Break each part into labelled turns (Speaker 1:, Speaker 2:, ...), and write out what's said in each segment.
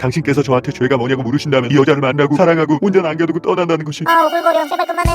Speaker 1: 당신께서 저한테 죄가 뭐냐고 물으신다면 이 여자를 만나고 사랑하고 운전 안 겨두고 떠난다는 것이.
Speaker 2: 아 오글거려. 제발 그만해.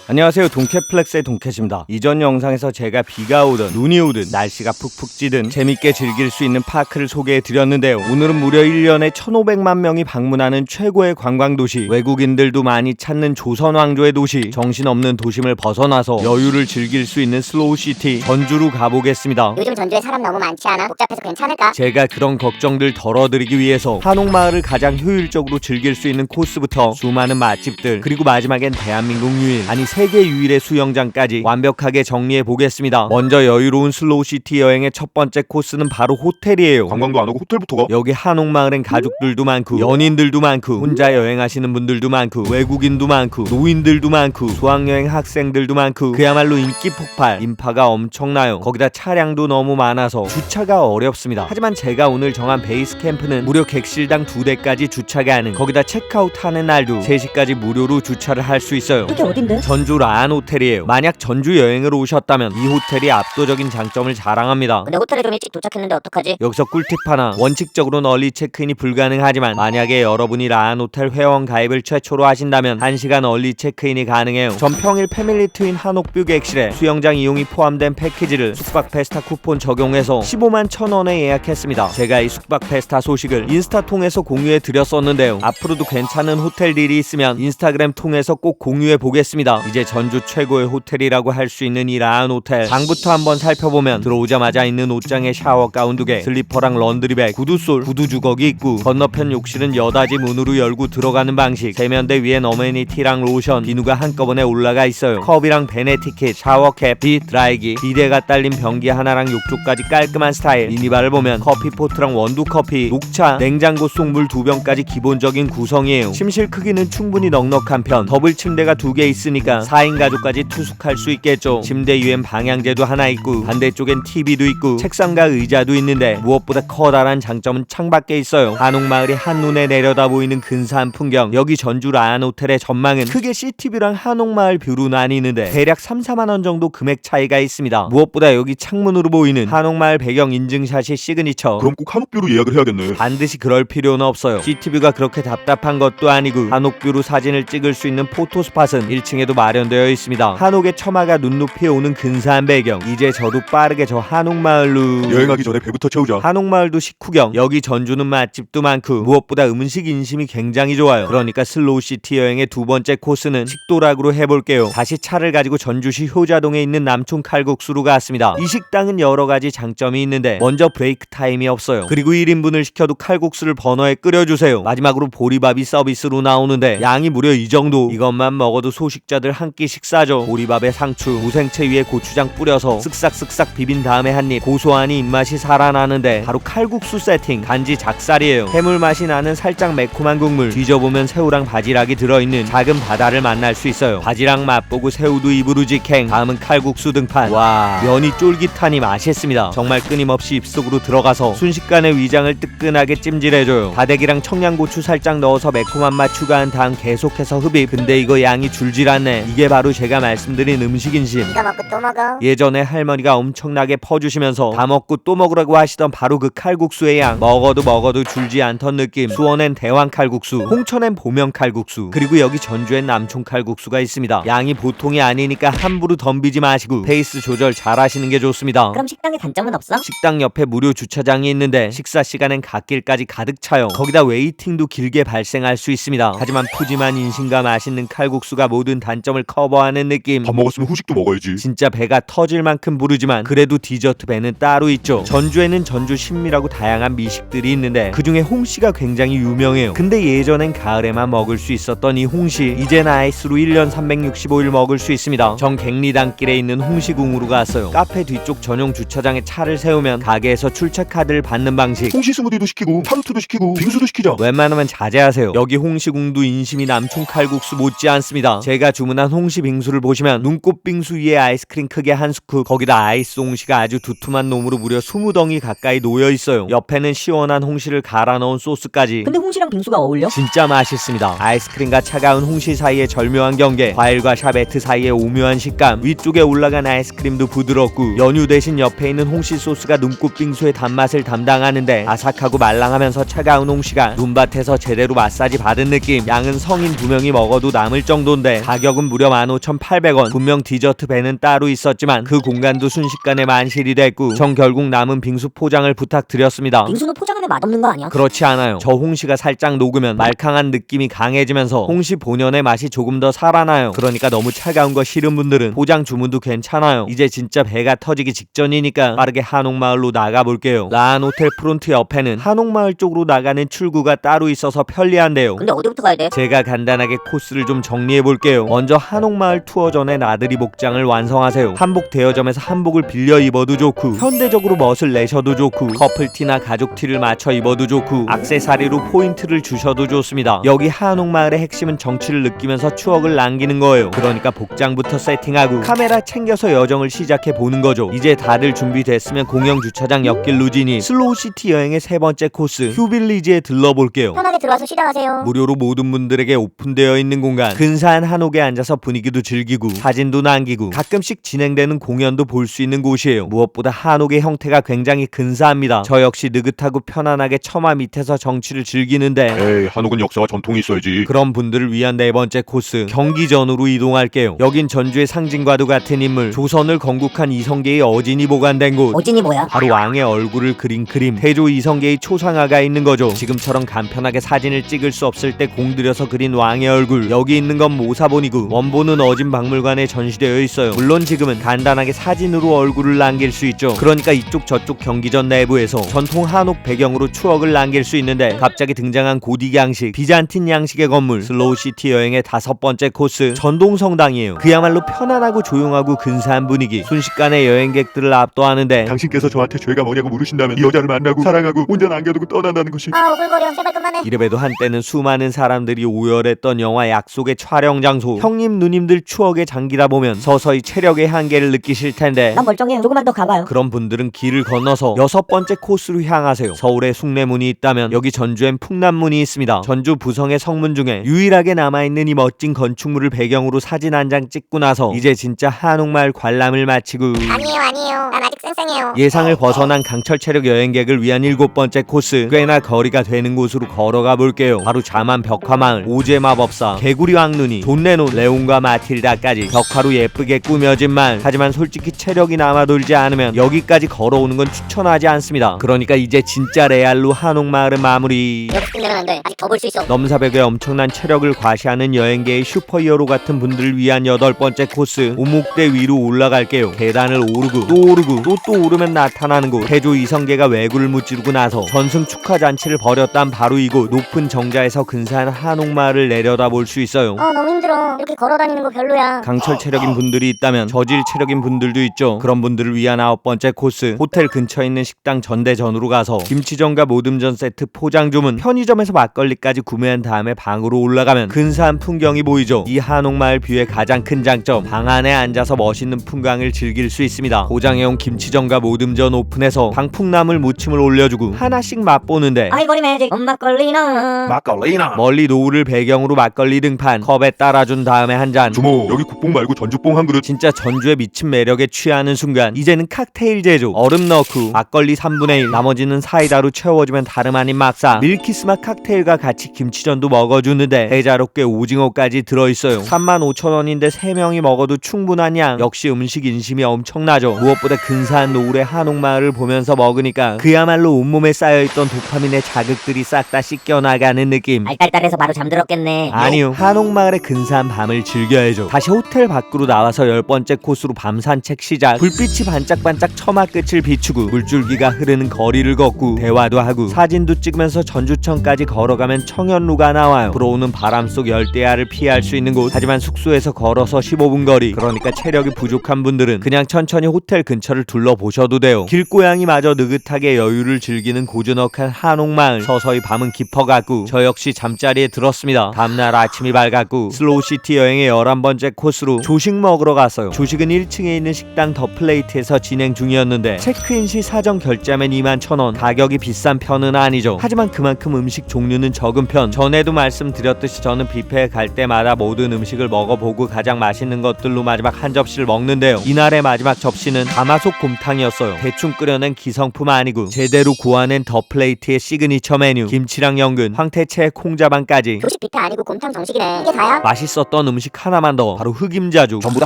Speaker 3: 안녕하세요, 동캐플렉스의 동캐입니다. 이전 영상에서 제가 비가 오든 눈이 오든 날씨가 푹푹 찌든 재밌게 즐길 수 있는 파크를 소개해드렸는데요. 오늘은 무려 1년에 1500만 명이 방문하는 최고의 관광도시, 외국인들도 많이 찾는 조선왕조의 도시, 정신없는 도심을 벗어나서 여유를 즐길 수 있는 슬로우시티 전주로 가보겠습니다.
Speaker 2: 요즘 전주에 사람 너무 많지 않아? 복잡해서 괜찮을까?
Speaker 3: 제가 그런 걱정들 덜어드리기 위해서 한옥마을을 가장 효율적으로 즐길 수 있는 코스부터 수많은 맛집들, 그리고 마지막엔 대한민국 유일, 아니 세계 유일의 수영장까지 완벽하게 정리해 보겠습니다. 먼저 여유로운 슬로우시티 여행의 첫 번째 코스는 바로 호텔이에요.
Speaker 1: 관광도 안 오고 호텔부터 가?
Speaker 3: 여기 한옥마을엔 가족들도 많고 연인들도 많고 혼자 여행하시는 분들도 많고 외국인도 많고 노인들도 많고 수학여행 학생들도 많고 그야말로 인기 폭발, 인파가 엄청나요. 거기다 차량도 너무 많아서 주차가 어렵습니다. 하지만 제가 오늘 정한 베이스 캠프는 무려 객실당 2대까지 주차 가능, 거기다 체크아웃하는 날도 3시까지 무료로 주차를 할 수 있어요.
Speaker 2: 그게 어딘데?
Speaker 3: 전주 라안 호텔이에요. 만약 전주 여행을 오셨다면 이 호텔이 압도적인 장점을 자랑합니다.
Speaker 2: 근데 호텔에 좀 일찍 도착했는데 어떡하지?
Speaker 3: 여기서 꿀팁 하나. 원칙적으로는 얼리 체크인이 불가능하지만 만약에 여러분이 라안 호텔 회원 가입을 최초로 하신다면 1시간 얼리 체크인이 가능해요. 전 평일 패밀리 트윈 한옥뷰 객실에 수영장 이용이 포함된 패키지를 숙박 페스타 쿠폰 적용해서 15만 1,000원에 예약했습니다. 제가 이 숙박 페스타 소식을 인스타 통해서 공유해 드렸었는데요. 앞으로도 괜찮은 호텔들이 있으면 인스타그램 통해서 꼭 공유해 보겠습니다. 이제 전주 최고의 호텔이라고 할 수 있는 이 라안 호텔 방부터 한번 살펴보면 들어오자마자 있는 옷장에 샤워 가운 2개, 슬리퍼랑 런드리백, 구두솔, 구두 주걱이 있고 건너편 욕실은 여닫이 문으로 열고 들어가는 방식, 세면대 위엔 어메니티랑 로션, 비누가 한꺼번에 올라가 있어요. 컵이랑 베네티킷, 샤워캡, 빗, 드라이기, 비데가 딸린 변기 하나랑 욕조까지 깔끔한 스타일. 미니바를 보면 커피포트랑 원두커피, 녹차, 냉장고 속 물 2병까지 기본적인 구성이에요. 침실 크기는 충분히 넉넉한 편, 더블 침대가 2개 있으니까 4인 가족까지 투숙할 수 있겠죠. 침대 위엔 방향제도 하나 있고 반대쪽엔 TV도 있고 책상과 의자도 있는데 무엇보다 커다란 장점은 창밖에 있어요. 한옥마을이 한눈에 내려다 보이는 근사한 풍경. 여기 전주 라안 호텔의 전망은 크게 시티뷰랑 한옥마을 뷰로 나뉘는데 대략 3-4만원 정도 금액 차이가 있습니다. 무엇보다 여기 창문으로 보이는 한옥마을 배경 인증샷이 시그니처.
Speaker 1: 그럼 꼭 한옥뷰로 예약을 해야겠네.
Speaker 3: 반드시 그럴 필요는 없어요. 시티뷰가 그렇게 답답한 것도 아니고 한옥뷰로 사진을 찍을 수 있는 포토스팟은 1층에도 마련되어 있습니다. 한옥의 처마가 눈높이에 오는 근사한 배경. 이제 저도 빠르게 저 한옥마을로
Speaker 1: 여행하기 전에 배부터 채우자.
Speaker 3: 한옥마을도 식후경. 여기 전주는 맛집도 많고 무엇보다 음식 인심이 굉장히 좋아요. 그러니까 슬로우시티 여행의 두 번째 코스는 식도락으로 해볼게요. 다시 차를 가지고 전주시 효자동에 있는 남촌 칼국수로 갔습니다. 이 식당은 여러가지 장점이 있는데 먼저 브레이크 타임이 없어요. 그리고 1인분을 시켜도 칼국수를 버너에 끓여주세요. 마지막으로 보리밥이 서비스로 나오는데 양이 무려 이 정도. 이것만 먹어도 소식자들 한 끼 식사죠. 보리밥에 상추, 무생채 위에 고추장 뿌려서 쓱싹쓱싹 비빈 다음에 한입. 고소하니 입맛이 살아나는데 바로 칼국수 세팅. 간지 작살이에요. 해물 맛이 나는 살짝 매콤한 국물, 뒤져보면 새우랑 바지락이 들어있는 작은 바다를 만날 수 있어요. 바지락 맛보고 새우도 입으로 직행. 다음은 칼국수 등판. 와, 면이 쫄깃하니 맛있습니다. 정말 끊임없이 입속으로 들어가서 순식간에 위장을 뜨끈하게 찜질해줘요. 다대기랑 청양고추 살짝 넣어서 매콤한 맛 추가한 다음 계속해서 흡입. 근데 이거 양이 줄질 않네. 이게 바로 제가 말씀드린 음식인심.
Speaker 2: 이거 먹고 또 먹어.
Speaker 3: 예전에 할머니가 엄청나게 퍼주시면서 다 먹고 또 먹으라고 하시던 바로 그 칼국수의 양. 먹어도 줄지 않던 느낌. 수원엔 대왕 칼국수, 홍천엔 보명 칼국수, 그리고 여기 전주엔 남촌 칼국수가 있습니다. 양이 보통이 아니니까 함부로 덤비지 마시고 페이스 조절 잘 하시는 게 좋습니다.
Speaker 2: 그럼 식당의 단점은 없어?
Speaker 3: 식당 옆에 무료 주차장이 있는데 식사 시간엔 갓길까지 가득 차요. 거기다 웨이팅도 길게 발생할 수 있습니다. 하지만 푸짐한 인심과 맛있는 칼국수가 모든 단점을 커버하는 느낌.
Speaker 1: 밥 먹었으면 후식도 먹어야지.
Speaker 3: 진짜 배가 터질 만큼 부르지만 그래도 디저트 배는 따로 있죠. 전주에는 전주 신미라고 다양한 미식들이 있는데 그중에 홍시가 굉장히 유명해요. 근데 예전엔 가을에만 먹을 수 있었던 이 홍시, 이젠 아이스로 1년 365일 먹을 수 있습니다. 정 갱리단길에 있는 홍시궁으로 갔어요. 카페 뒤쪽 전용 주차장에 차를 세우면 가게에서 출차 카드를 받는 방식.
Speaker 1: 홍시 스무디도 시키고 타르트도 시키고 빙수도 시키자.
Speaker 3: 웬만하면 자제하세요. 여기 홍시궁도 인심이 남촌 칼국수 못지않습니다. 제가 주문한 이런 홍시 빙수를 보시면 눈꽃 빙수 위에 아이스크림 크게 한 스쿱, 거기다 아이스 홍시가 아주 두툼한 놈으로 무려 20덩이 가까이 놓여있어요. 옆에는 시원한 홍시를 갈아 넣은 소스까지.
Speaker 4: 근데 홍시랑 빙수가 어울려?
Speaker 3: 진짜 맛있습니다. 아이스크림과 차가운 홍시 사이의 절묘한 경계, 과일과 샤베트 사이의 오묘한 식감, 위쪽에 올라간 아이스크림도 부드럽고 연유 대신 옆에 있는 홍시 소스가 눈꽃 빙수의 단맛을 담당하는데 아삭하고 말랑하면서 차가운 홍시가 눈밭에서 제대로 마사지 받은 느낌. 양은 성인 2명이 먹어도 남을 정도인데 가격은 무려 15,800원. 분명 디저트 배는 따로 있었지만 그 공간도 순식간에 만실이 됐고 전 결국 남은 빙수 포장을 부탁드렸습니다.
Speaker 4: 빙수는 포장하면 맛없는 거 아니야?
Speaker 3: 그렇지 않아요. 저 홍시가 살짝 녹으면 말캉한 느낌이 강해지면서 홍시 본연의 맛이 조금 더 살아나요. 그러니까 너무 차가운 거 싫은 분들은 포장 주문도 괜찮아요. 이제 진짜 배가 터지기 직전이니까 빠르게 한옥마을로 나가볼게요. 라한 호텔 프론트 옆에는 한옥마을 쪽으로 나가는 출구가 따로 있어서 편리한데요.
Speaker 2: 근데 어디부터 가야 돼?
Speaker 3: 제가 간단하게 코스를 좀 정리해볼게요. 먼저 한옥마을 투어 전에 나들이 복장을 완성하세요. 한복 대여점에서 한복을 빌려 입어도 좋고 현대적으로 멋을 내셔도 좋고 커플티나 가족티를 맞춰 입어도 좋고 액세서리로 포인트를 주셔도 좋습니다. 여기 한옥마을의 핵심은 정취를 느끼면서 추억을 남기는 거예요. 그러니까 복장부터 세팅하고 카메라 챙겨서 여정을 시작해보는 거죠. 이제 다들 준비됐으면 공영주차장 옆길 루지니 슬로우시티 여행의 세 번째 코스 휴빌리지에 들러볼게요.
Speaker 2: 편하게 들어와서 시작하세요.
Speaker 3: 무료로 모든 분들에게 오픈되어 있는 공간, 근사한 한옥에 앉아서 분위기도 즐기고 사진도 남기고 가끔씩 진행되는 공연도 볼 수 있는 곳이에요. 무엇보다 한옥의 형태가 굉장히 근사합니다. 저 역시 느긋하고 편안하게 처마 밑에서 정취를 즐기는데
Speaker 1: 에이, 한옥은 역사와 전통이 있어야지.
Speaker 3: 그런 분들을 위한 네 번째 코스 경기전으로 이동할게요. 여긴 전주의 상징과도 같은 인물, 조선을 건국한 이성계의 어진이 보관된 곳.
Speaker 4: 어진이 뭐야?
Speaker 3: 바로 왕의 얼굴을 그린 그림, 태조 이성계의 초상화가 있는 거죠. 지금처럼 간편하게 사진을 찍을 수 없을 때 공들여서 그린 왕의 얼굴. 여기 있는 건 모사본이고 원본은 어진 박물관에 전시되어 있어요. 물론 지금은 간단하게 사진으로 얼굴을 남길 수 있죠. 그러니까 이쪽 저쪽 경기전 내부에서 전통 한옥 배경으로 추억을 남길 수 있는데 갑자기 등장한 고딕 양식, 비잔틴 양식의 건물, 슬로우시티 여행의 다섯 번째 코스 전동성당이에요. 그야말로 편안하고 조용하고 근사한 분위기, 순식간에 여행객들을 압도하는데
Speaker 1: 당신께서 저한테 죄가 뭐냐고 물으신다면 이 여자를 만나고 사랑하고 운전 남겨두고 떠난다는 것이.
Speaker 2: 아 오글거려. 제발 그만해.
Speaker 3: 이래봬도 한때는 수많은 사람들이 오열했던 영화 약속의 촬영 장소, 형님 누님들 추억의 장기다 보면 서서히 체력의 한계를 느끼실 텐데
Speaker 4: 난 멀쩡해요. 조금만 더 가봐요.
Speaker 3: 그런 분들은 길을 건너서 여섯 번째 코스로 향하세요. 서울에 숭례문이 있다면 여기 전주엔 풍남문이 있습니다. 전주 부성의 성문 중에 유일하게 남아있는 이 멋진 건축물을 배경으로 사진 한 장 찍고 나서 이제 진짜 한옥마을 관람을 마치고
Speaker 2: 아니에요. 난 아직 쌩쌩해요.
Speaker 3: 예상을 벗어난 강철 체력 여행객을 위한 일곱 번째 코스, 꽤나 거리가 되는 곳으로 걸어가 볼게요. 바로 자만 벽화마을, 오제 마법사, 개구리 왕눈이, 존레논, 레온과 마틸다까지 벽화로 예쁘게 꾸며진 마을. 하지만 솔직히 체력이 남아돌지 않으면 여기까지 걸어오는 건 추천하지 않습니다. 그러니까 이제 진짜 레알로 한옥마을은 마무리.
Speaker 2: 여기서 끝내면 안 돼. 아직 더 볼 수 있어.
Speaker 3: 넘사벽에 엄청난 체력을 과시하는 여행계의 슈퍼히어로 같은 분들을 위한 여덟 번째 코스, 오목대 위로 올라갈게요. 계단을 오르고 또 오르고 또 오르면 나타나는 곳, 태조 이성계가 왜구를 무찌르고 나서 전승 축하 잔치를 벌였단 바로 이곳. 높은 정자에서 근사한 한옥마을을 내려다볼 수 있어요.
Speaker 2: 너무 힘들어. 이렇게 걸어다니는 거 별로야.
Speaker 3: 강철 체력인 분들이 있다면 저질 체력인 분들도 있죠. 그런 분들을 위한 아홉 번째 코스, 호텔 근처에 있는 식당 전대전으로 가서 김치전과 모듬전 세트 포장 주문, 편의점에서 막걸리까지 구매한 다음에 방으로 올라가면 근사한 풍경이 보이죠. 이 한옥마을 뷰의 가장 큰 장점, 방 안에 앉아서 멋있는 풍광을 즐길 수 있습니다. 포장해온 김치전과 모듬전 오픈해서 방풍나물 무침을 올려주고 하나씩 맛보는데
Speaker 4: 아이보리 매직 막걸리나.
Speaker 1: 막걸리나.
Speaker 3: 멀리 노을을 배경으로 막걸리 등판, 컵에 따라준 다음에 한 잔.
Speaker 1: 주모, 여기 국뽕 말고 전주뽕 한 그릇.
Speaker 3: 진짜 전주의 미친 매력에 취하는 순간 이제는 칵테일 제조, 얼음 넣고 막걸리 3분의 1, 나머지는 사이다로 채워주면 다름 아닌 막사. 밀키스맛 칵테일과 같이 김치전도 먹어주는데 대자롭게 오징어까지 들어있어요. 35,000원인데 3명이 먹어도 충분한 양. 역시 음식 인심이 엄청나죠. 무엇보다 근사한 노을의 한옥마을을 보면서 먹으니까 그야말로 온몸에 쌓여있던 도파민의 자극들이 싹 다 씻겨나가는 느낌.
Speaker 4: 알딸딸해서 바로 잠들었겠네.
Speaker 3: 아니요, 한옥마을의 근사한 밤을 즐겨야죠. 다시 호텔 밖으로 나와서 열 번째 코스로 밤 산책 시작. 불빛이 반짝반짝 처마 끝을 비추고 물줄기가 흐르는 거리를 걷고 대화도 하고 사진도 찍으면서 전주천까지 걸어가면 청현루가 나와요. 불어오는 바람 속 열대야를 피할 수 있는 곳. 하지만 숙소에서 걸어서 15분 거리, 그러니까 체력이 부족한 분들은 그냥 천천히 호텔 근처를 둘러보셔도 돼요. 길고양이마저 느긋하게 여유를 즐기는 고즈넉한 한옥마을. 서서히 밤은 깊어갔고 저 역시 잠자리에 들었습니다. 다음날 아침이 밝았고 슬로우시티 여행의 여행의 11번째 코스로 조식 먹으러 갔어요. 조식은 1층에 있는 식당 더 플레이트에서 진행 중이었는데 체크인 시 사전 결제하면 21,000원, 가격이 비싼 편은 아니죠. 하지만 그만큼 음식 종류는 적은 편. 전에도 말씀드렸듯이 저는 뷔페에 갈 때마다 모든 음식을 먹어보고 가장 맛있는 것들로 마지막 한 접시를 먹는데요. 이날의 마지막 접시는 가마솥 곰탕이었어요. 대충 끓여낸 기성품 아니고 제대로 고아낸 더 플레이트의 시그니처 메뉴, 김치랑 연근, 황태채, 콩자반까지.
Speaker 2: 조식 뷔페 아니고 곰탕 정식이네. 이게 다야?
Speaker 3: 맛있었던 음식 하나만 더, 바로 흑임자죽.
Speaker 1: 전부 다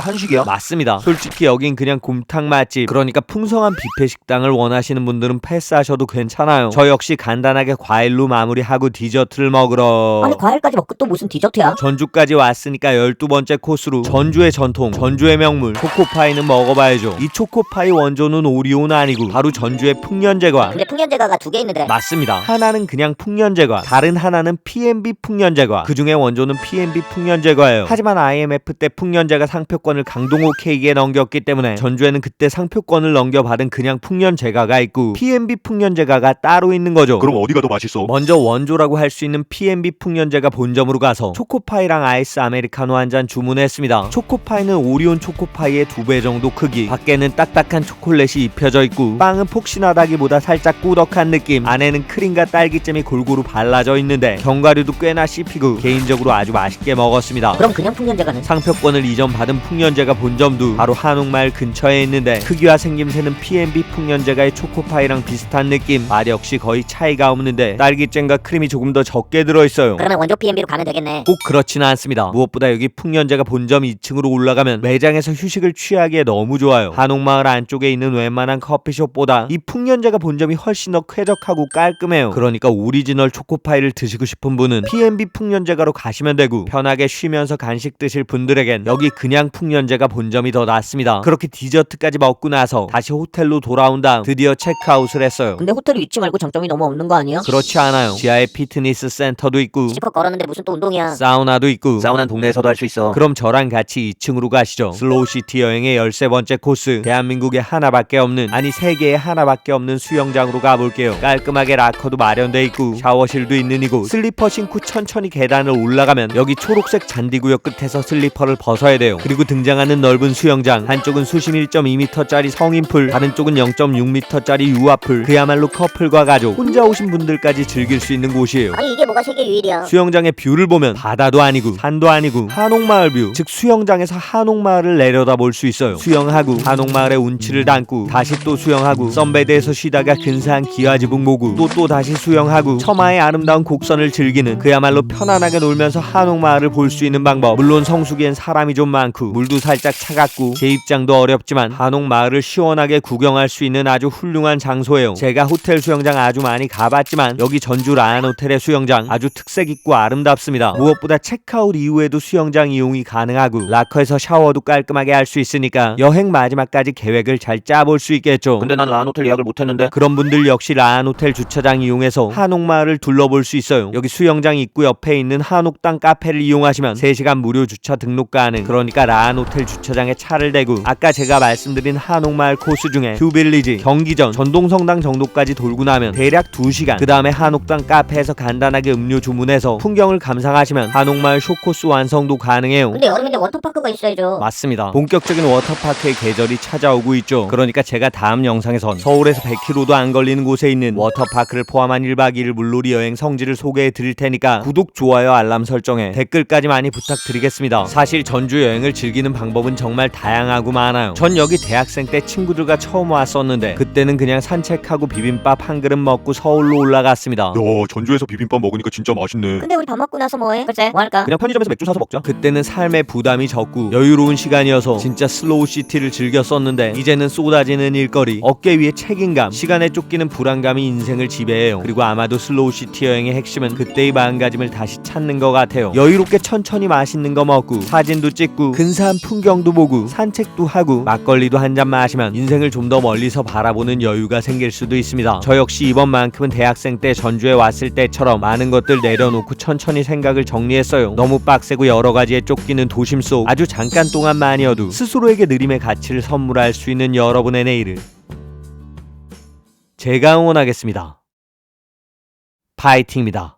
Speaker 1: 한식이야?
Speaker 3: 맞습니다. 솔직히 여긴 그냥 곰탕 맛집. 그러니까 풍성한 뷔페 식당을 원하시는 분들은 패스하셔도 괜찮아요. 저 역시 간단하게 과일로 마무리하고 디저트를 먹으러.
Speaker 4: 아니 과일까지 먹고 또 무슨 디저트야?
Speaker 3: 전주까지 왔으니까 12번째 코스로 전주의 전통, 전주의 명물 초코파이는 먹어봐야죠. 이 초코파이 원조는 오리온 아니고 바로 전주의 풍년제과.
Speaker 2: 근데 풍년제과가 2개 있는데.
Speaker 3: 맞습니다. 하나는 그냥 풍년제과, 다른 하나는 PNB 풍년제과. 그 중에 원조는 PNB 풍년제과예요. 하지만 IMF 때 풍년제가 상표권을 강동호 케이크에 넘겼기 때문에 전주에는 그때 상표권을 넘겨받은 그냥 풍년제과가 있고 PNB 풍년제과가 따로 있는 거죠.
Speaker 1: 그럼 어디가 더 맛있어?
Speaker 3: 먼저 원조라고 할 수 있는 PNB 풍년제과 본점으로 가서 초코파이랑 아이스 아메리카노 한 잔 주문했습니다. 초코파이는 오리온 초코파이의 2배 정도 크기, 밖에는 딱딱한 초콜릿이 입혀져 있고 빵은 폭신하다기보다 살짝 꾸덕한 느낌, 안에는 크림과 딸기잼이 골고루 발라져 있는데 견과류도 꽤나 씹히고 개인적으로 아주 맛있게 먹었습니다.
Speaker 4: 그럼 그냥 풍년제과는?
Speaker 3: 상표권을 이전받은 풍년제과 본점도 바로 한옥마을 근처에 있는데 크기와 생김새는 PNB 풍년제과의 초코파이랑 비슷한 느낌, 맛 역시 거의 차이가 없는데 딸기잼과 크림이 조금 더 적게 들어있어요.
Speaker 2: 그러면 원조 PNB로 가면 되겠네.
Speaker 3: 꼭 그렇지는 않습니다. 무엇보다 여기 풍년제과 본점 2층으로 올라가면 매장에서 휴식을 취하기에 너무 좋아요. 한옥마을 안쪽에 있는 웬만한 커피숍보다 이 풍년제과 본점이 훨씬 더 쾌적하고 깔끔해요. 그러니까 오리지널 초코파이를 드시고 싶은 분은 PNB 풍년제과로 가시면 되고, 편하게 쉬면서 간식 드실 분들에겐 여기 그냥 풍년제과 본점이 더 낫습니다. 그렇게 디저트까지 먹고 나서 다시 호텔로 돌아온 다음 드디어 체크아웃을 했어요.
Speaker 4: 근데 호텔 위치 말고 장점이 너무 없는 거 아니야?
Speaker 3: 그렇지 않아요. 지하에 피트니스 센터도 있고
Speaker 2: 실컷 걸었는데 무슨 또 운동이야.
Speaker 3: 사우나도 있고.
Speaker 1: 사우나는 동네에서도 할 수 있어.
Speaker 3: 그럼 저랑 같이 2층으로 가시죠. 슬로우시티 여행의 13번째 코스, 대한민국에 하나밖에 없는, 아니 세계에 하나밖에 없는 수영장으로 가볼게요. 깔끔하게 락커도 마련돼 있고 샤워실도 있는 이곳. 슬리퍼 신고 천천히 계단을 올라가면 여기 초록색 잔디구역 끝에서 슬리퍼를 벗어야 돼요. 그리고 등장하는 넓은 수영장, 한쪽은 수심 1.2m짜리 성인풀, 다른 쪽은 0.6m짜리 유아풀. 그야말로 커플과 가족, 혼자 오신 분들까지 즐길 수 있는 곳이에요.
Speaker 2: 아니 이게 뭐가 세계 유일이야.
Speaker 3: 수영장의 뷰를 보면 바다도 아니고 산도 아니고 한옥마을 뷰, 즉 수영장에서 한옥마을을 내려다볼 수 있어요. 수영하고 한옥마을의 운치를 담고 다시 또 수영하고 선베드에서 쉬다가 근사한 기와지붕 보고 또 다시 수영하고 처마의 아름다운 곡선을 즐기는, 그야말로 편안하게 놀면서 한옥마을을 볼 수 있는 방법. 물론 성수기엔 사람이 좀 많고 물도 살짝 차갑고 재입장도 어렵지만 한옥마을을 시원하게 구경할 수 있는 아주 훌륭한 장소예요. 제가 호텔 수영장 아주 많이 가봤지만 여기 전주 라안호텔의 수영장 아주 특색 있고 아름답습니다. 무엇보다 체크아웃 이후에도 수영장 이용이 가능하고 락커에서 샤워도 깔끔하게 할 수 있으니까 여행 마지막까지 계획을 잘 짜볼 수 있겠죠.
Speaker 1: 근데 난 라안호텔 예약을 못했는데.
Speaker 3: 그런 분들 역시 라안호텔 주차장 이용해서 한옥마을을 둘러볼 수 있어요. 여기 수영장 입구 옆에 있는 한옥당 카페를 이용하시면 3시간 무료 주차 등록 가능. 그러니까 라안호텔 주차장에 차를 대고 아까 제가 말씀드린 한옥마을 코스 중에 큐빌리지, 경기전, 전동성당 정도까지 돌고 나면 대략 2시간, 그 다음에 한옥당 카페에서 간단하게 음료 주문해서 풍경을 감상하시면 한옥마을 쇼코스 완성도 가능해요.
Speaker 2: 근데 여름인데 워터파크가 있어야죠.
Speaker 3: 맞습니다. 본격적인 워터파크의 계절이 찾아오고 있죠. 그러니까 제가 다음 영상에선 서울에서 100km도 안 걸리는 곳에 있는 워터파크를 포함한 1박 2일 물놀이 여행 성지를 소개해 드릴 테니까 구독, 좋아요, 알람 설정에 댓글까지 많이 부탁드리겠습니다. 사실 전주 여행을 즐기는 방법은 정말 다양하고 많아요. 전 여기 대학생 때 친구들과 처음 왔었는데 그때는 그냥 산책하고 비빔밥 한 그릇 먹고 서울로 올라갔습니다.
Speaker 1: 야, 전주에서 비빔밥 먹으니까 진짜 맛있네.
Speaker 2: 근데 우리 밥 먹고 나서 뭐해? 글쎄 뭐 할까?
Speaker 3: 그냥 편의점에서 맥주 사서 먹자. 그때는 삶의 부담이 적고 여유로운 시간이어서 진짜 슬로우 시티를 즐겼었는데 이제는 쏟아지는 일거리, 어깨 위에 책임감, 시간에 쫓기는 불안감이 인생을 지배해요. 그리고 아마도 슬로우 시티 여행의 핵심은 그때의 마음가짐을 다시 찾는 것 같아요. 여유롭게 천천히 맛있는 거 먹고 사진도 찍고 근사한 풍경도 보고 산책도 하고 막걸리도 한 잔 마시면 인생을 좀 더 멀리서 바라보는 여유가 생길 수도 있습니다. 저 역시 이번만큼은 대학생 때 전주에 왔을 때처럼 많은 것들 내려놓고 천천히 생각을 정리했어요. 너무 빡세고 여러 가지에 쫓기는 도심 속 아주 잠깐 동안만이어도 스스로에게 느림의 가치를 선물할 수 있는 여러분의 내일을 제가 응원하겠습니다. 파이팅입니다.